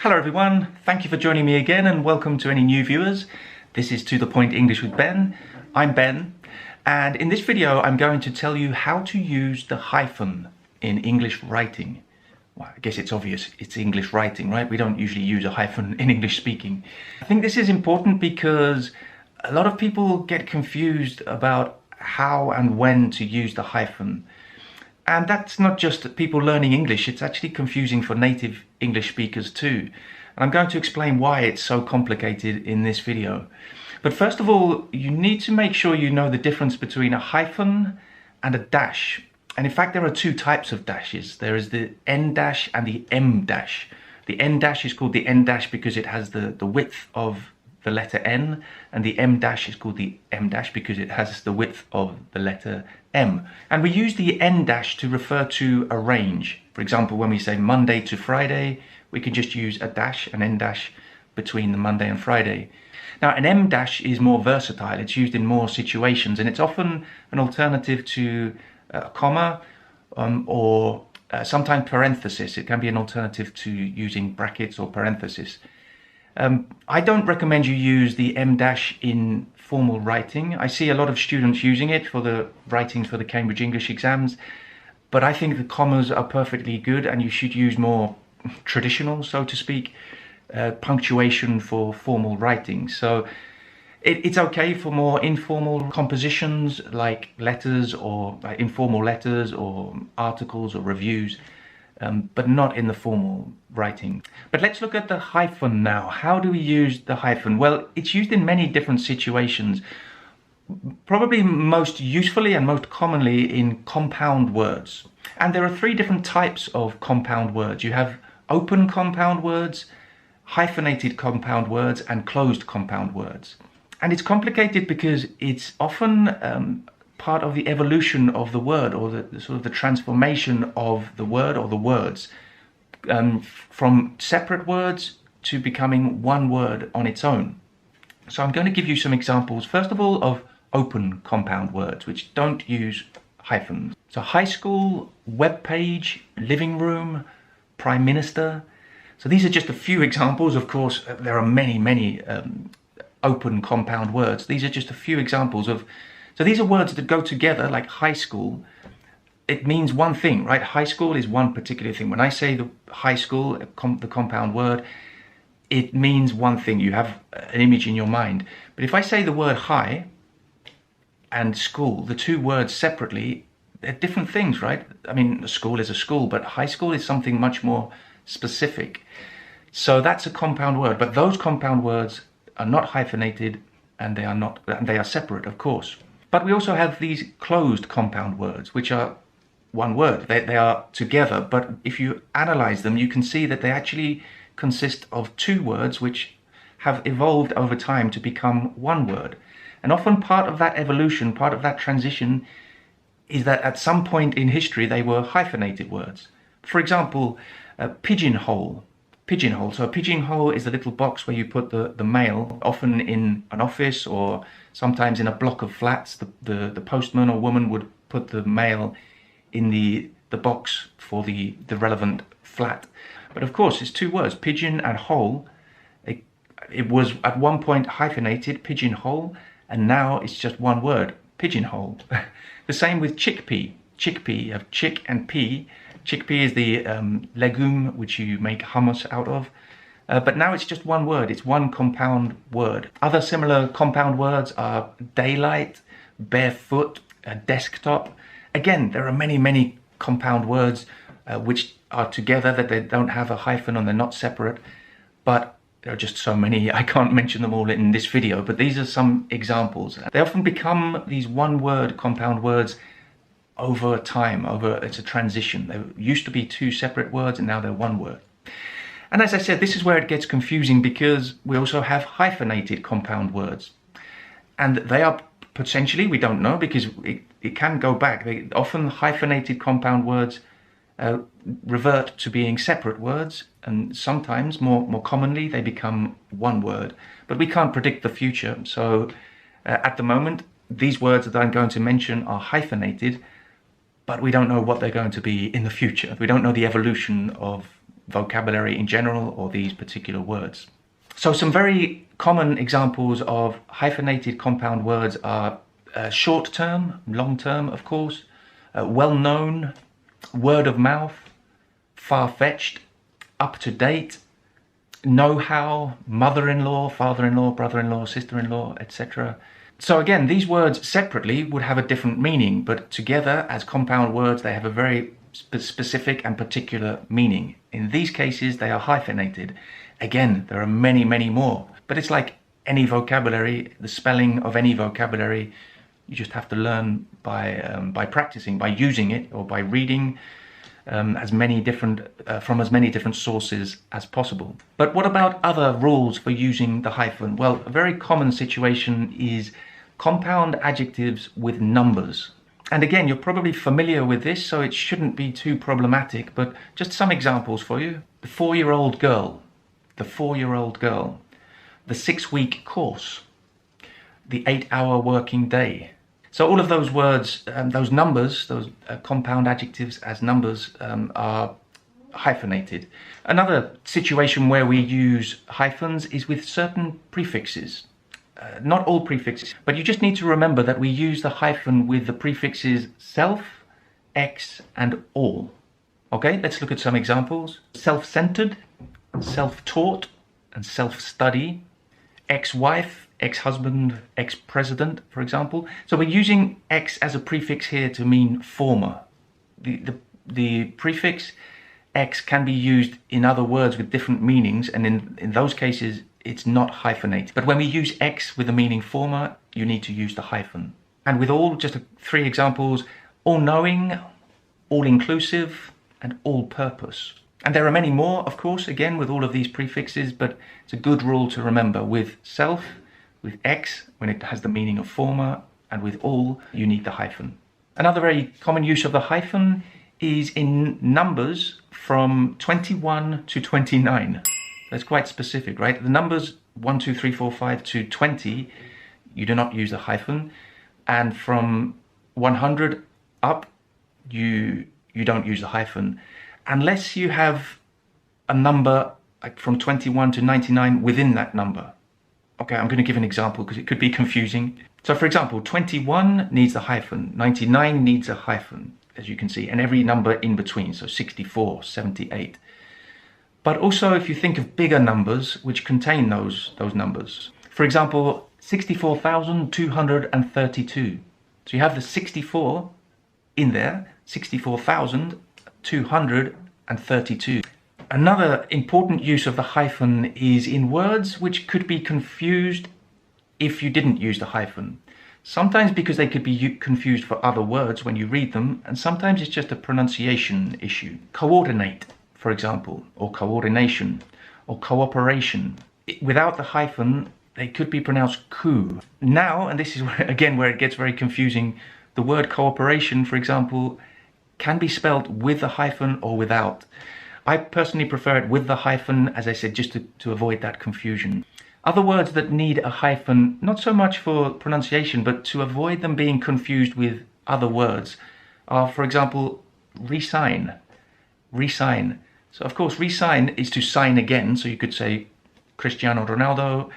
Hello everyone, thank you for joining me again and welcome to any new viewers. This is To The Point English with Ben. I'm Ben, and in this video I'm going to tell you how to use the hyphen in English writing. Well, I guess it's obvious, it's English writing, right? We don't usually use a hyphen in English speaking. I think this is important because a lot of people get confused about how and when to use the hyphen. And that's not just people learning English, it's actually confusing for native English speakers too. And I'm going to explain why it's so complicated in this video. But first of all, you need to make sure you know the difference between a hyphen and a dash. And in fact, there are two types of dashes. There is the N dash and the M dash. The N dash is called the N dash because it has the width of the letter N, and the M dash is called the M dash because it has the width of the letter M. And we use the N dash to refer to a range. For example, when we say Monday to Friday, we can just use a dash, an N dash, between the Monday and Friday. Now, an M dash is more versatile. It's used in more situations, and it's often an alternative to a comma or sometimes parenthesis. It can be an alternative to using brackets or parenthesis. I don't recommend you use the M dash in formal writing. I see a lot of students using it for the writings for the Cambridge English exams, but I think the commas are perfectly good and you should use more traditional, so to speak, punctuation for formal writing. So it's okay for more informal compositions like letters or informal letters or articles or reviews. But not in the formal writing. But let's look at the hyphen now. How do we use the hyphen? Well, it's used in many different situations. Probably most usefully and most commonly in compound words. And there are three different types of compound words. You have open compound words, hyphenated compound words, and closed compound words. And it's complicated because it's often part of the evolution of the word, or the sort of the transformation of the word or the words from separate words to becoming one word on its own. So I'm going to give you some examples, first of all, of open compound words which don't use hyphens. So high school, web page, living room, prime minister. So these are just a few examples. Of course, there are many open compound words. These are just a few examples of. So these are words that go together, like high school. It means one thing, right? High school is one particular thing. When I say the high school, the compound word, it means one thing. You have an image in your mind. But if I say the word high and school, the two words separately, they're different things, right? I mean, a school is a school, but high school is something much more specific. So that's a compound word. But those compound words are not hyphenated, and they are separate, of course. But we also have these closed compound words, which are one word. They are together, but if you analyze them, you can see that they actually consist of two words which have evolved over time to become one word. And often part of that evolution, part of that transition, is that at some point in history they were hyphenated words. For example, pigeonhole. Pigeonhole. So a pigeonhole is a little box where you put the mail, often in an office or sometimes in a block of flats. The postman or woman would put the mail in the box for the relevant flat. But of course, it's two words, pigeon and hole. It was at one point hyphenated, pigeonhole, and now it's just one word, pigeonhole. The same with chickpea. Chickpea, you have chick and pea. Chickpea is the legume which you make hummus out of. But now it's just one word, it's one compound word. Other similar compound words are daylight, barefoot, desktop. Again, there are many compound words which are together, that they don't have a hyphen and they're not separate. But there are just so many, I can't mention them all in this video, but these are some examples. They often become these one word compound words over time, it's a transition. There used to be two separate words and now they're one word. And as I said, this is where it gets confusing because we also have hyphenated compound words. And they are potentially, we don't know, because it can go back. Often hyphenated compound words revert to being separate words, and sometimes, more commonly, they become one word. But we can't predict the future, so at the moment, these words that I'm going to mention are hyphenated, but we don't know what they're going to be in the future. We don't know the evolution of vocabulary in general or these particular words. So some very common examples of hyphenated compound words are short term, long term, of course, well known, word of mouth, far-fetched, up to date, know-how, mother-in-law, father-in-law, brother-in-law, sister-in-law, etc. So again, these words separately would have a different meaning, but together as compound words, they have a very specific and particular meaning. In these cases, they are hyphenated. Again, there are many, many more, but it's like any vocabulary, the spelling of any vocabulary, you just have to learn by practicing, by using it, or by reading from as many different sources as possible. But what about other rules for using the hyphen? Well, a very common situation is compound adjectives with numbers. And again, you're probably familiar with this, so it shouldn't be too problematic, but just some examples for you. The 4-year-old girl, the 4-year-old girl, the 6-week course, the 8-hour working day. So all of those words, those numbers, those compound adjectives as numbers are hyphenated. Another situation where we use hyphens is with certain prefixes. Not all prefixes, but you just need to remember that we use the hyphen with the prefixes self, ex, and all. Okay, let's look at some examples. Self-centered, self-taught, and self-study. Ex-wife, ex-husband, ex-president, for example. So we're using ex as a prefix here to mean former. The prefix ex can be used in other words with different meanings, and in those cases it's not hyphenated. But when we use ex with the meaning former, you need to use the hyphen. And with all, just 3 examples: all-knowing, all-inclusive, and all-purpose. And there are many more, of course, again, with all of these prefixes, but it's a good rule to remember. With self, with ex, when it has the meaning of former, and with all, you need the hyphen. Another very common use of the hyphen is in numbers from 21 to 29. That's quite specific, right? The numbers 1, 2, 3, 4, 5 to 20, you do not use a hyphen. And from 100 up, you don't use a hyphen. Unless you have a number like from 21 to 99 within that number. Okay, I'm going to give an example because it could be confusing. So for example, 21 needs a hyphen, 99 needs a hyphen, as you can see, and every number in between, so 64, 78. But also if you think of bigger numbers which contain those numbers. For example, 64,232. So you have the 64 in there, 64,232. Another important use of the hyphen is in words which could be confused if you didn't use the hyphen. Sometimes because they could be confused for other words when you read them, and sometimes it's just a pronunciation issue. Coordinate, for example, or coordination, or cooperation. Without the hyphen, they could be pronounced coup. Now, and this is again where it gets very confusing, the word cooperation, for example, can be spelled with the hyphen or without. I personally prefer it with the hyphen, as I said, just to avoid that confusion. Other words that need a hyphen, not so much for pronunciation, but to avoid them being confused with other words, are, for example, resign. Resign. So, of course, resign is to sign again. So you could say Cristiano Ronaldo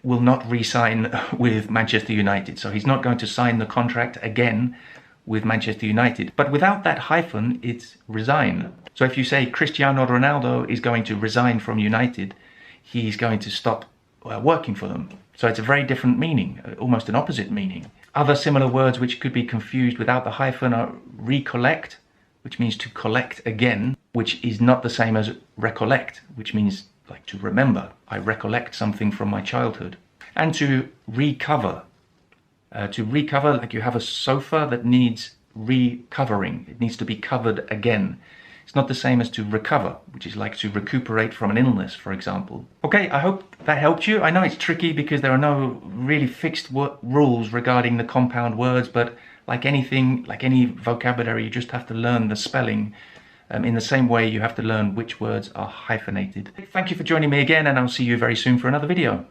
will not re-sign with Manchester United. So he's not going to sign the contract again with Manchester United. But without that hyphen, it's resign. So if you say Cristiano Ronaldo is going to resign from United, he's going to stop working for them. So it's a very different meaning, almost an opposite meaning. Other similar words which could be confused without the hyphen are recollect, which means to collect again, which is not the same as recollect, which means like to remember. I recollect something from my childhood. And to recover. To recover, like you have a sofa that needs recovering. It needs to be covered again. It's not the same as to recover, which is like to recuperate from an illness, for example. Okay, I hope that helped you. I know it's tricky because there are no really fixed rules regarding the compound words, but like anything, like any vocabulary, you just have to learn the spelling in the same way you have to learn which words are hyphenated. Thank you for joining me again, and I'll see you very soon for another video.